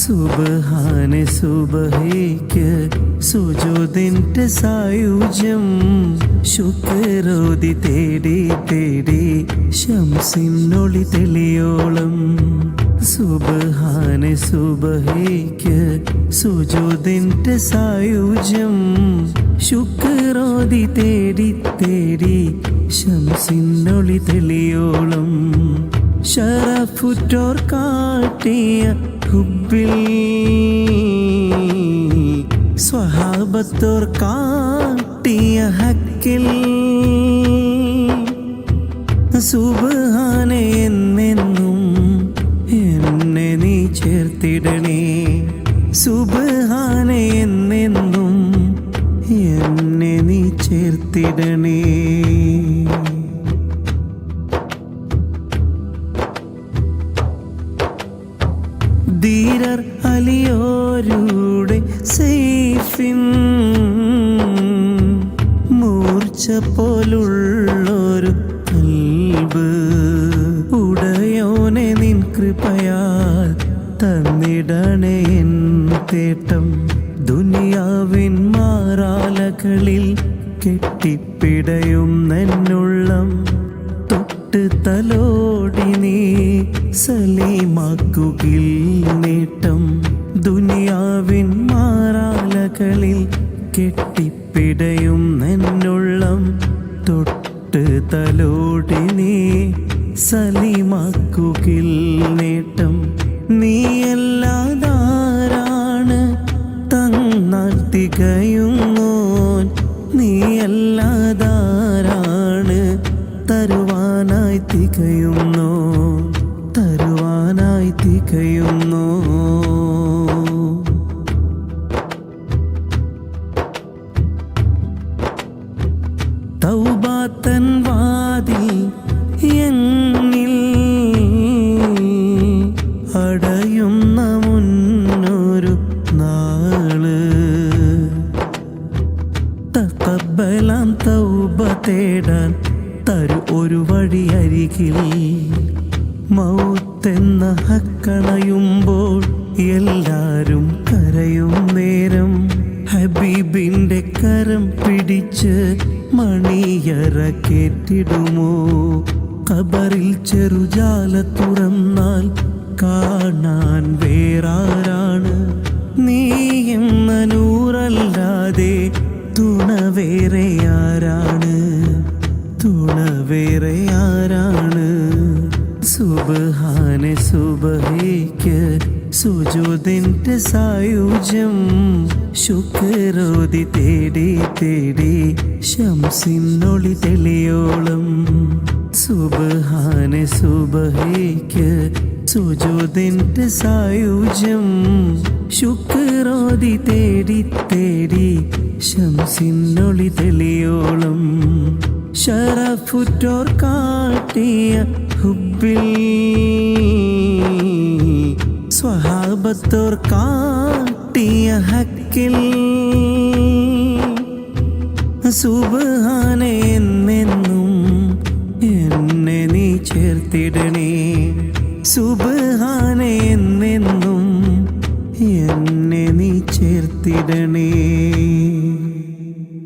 സുബ്ഹാനെ സുബ്ഹേക്ക് സുജൂദിന്റെ സായുജ്യം ശുക്രോതി തേടി തേടി ശംസിനൊളി തെളിയോളം സുബ്ഹാനെ സുബ്ഹേക്ക് സുജൂദിന്റെ സായുജ്യം ശുക്രോതി തേടി തേടി ശംസിനൊളി തെളിയോളം ശറഫുറ്റോർ കാട്ടിയ ഹുബ്ബിൽ സ്വഹാബത്തോർ കാട്ടിയ ഹക്കിൽ സുബ്ഹാനെ എന്നെന്നും എന്നെ നീ ചേർത്തിടണേ സുബ്ഹാനെ എന്നെന്നും എന്നെ നീ ചേർത്തിടണേ ധീരർ അലിയോരുടെ സൈഫിൻ മൂർച്ച പോലുള്ളൊരു കൽബ് ഉടയോനെ നിൻ കൃപയാൽ തന്നിടണേ എൻ തേട്ടം ദുനിയാവിൻ മാറാലകളിൽ കെട്ടിപ്പിടയും നെന്നുള്ളം തൊട്ട് തലോടി നീ സലീമാക്കുകിൽ നേട്ടം ദുനിയാവിൻ മാറാലകളിൽ കെട്ടിപ്പിടയും നെന്നുള്ളം തൊട്ട് തലോടി നീ സലീമാക്കുകിൽ നേട്ടം നീയല്ലാതാരാണ് തന്നാൽ തികയുന്നോൻ നീയല്ലാതാരാണ് തരുവാനായി തികയുന്നോ തരുവാനായി തികയുന്നോ തൗബാത്തൻ വാതിൽ എന്നിൽ അടയുന്ന മുന്നൊരു നാള് തഖബ്ബലാം തൗബ തേടാൻ തരു ഒരു വഴി അരികിൽ മൗത്തെന്ന ഹക്കണയുമ്പോൾ എല്ലാരും കരയും നേരം ഹബീബിന്റെ കരം പിടിച്ച് മണിയറ കേട്ടിടുമോ ഖബറിൽ ചെറുജാല തുറന്നാൽ കാണാൻ വേറാരാണ് നീ എന്ന നൂറല്ലാതെ തുണ വേറെ ആരാണ് തുണ വേറെ ആരാണ് സുബ്ഹാനെ സുബ്ഹേക്ക് സുജൂദിന്റെ സായുജ്യം ശുക്രോതി തേടി തേടി ശംസിനൊളി തെളിയോളം സുബ്ഹാനെ സുബ്ഹേക്ക് സുജൂദിന്റെ സായുജ്യം ശുക്രോതി തേടി തേടി ശംസിനൊളി തെളിയോളം ശറഫുറ്റോർ കാട്ടിയ ഹുബ്ബിൽ സ്വഹാബത്തോർ കാട്ടിയ ഹക്കിൽ സുബ്ഹാനെ എന്നെന്നും എന്നെ നീ ചേർത്തിടണേ സുബ്ഹാനെ എന്നെന്നും എന്നെ നീ ചേർത്തിടണേ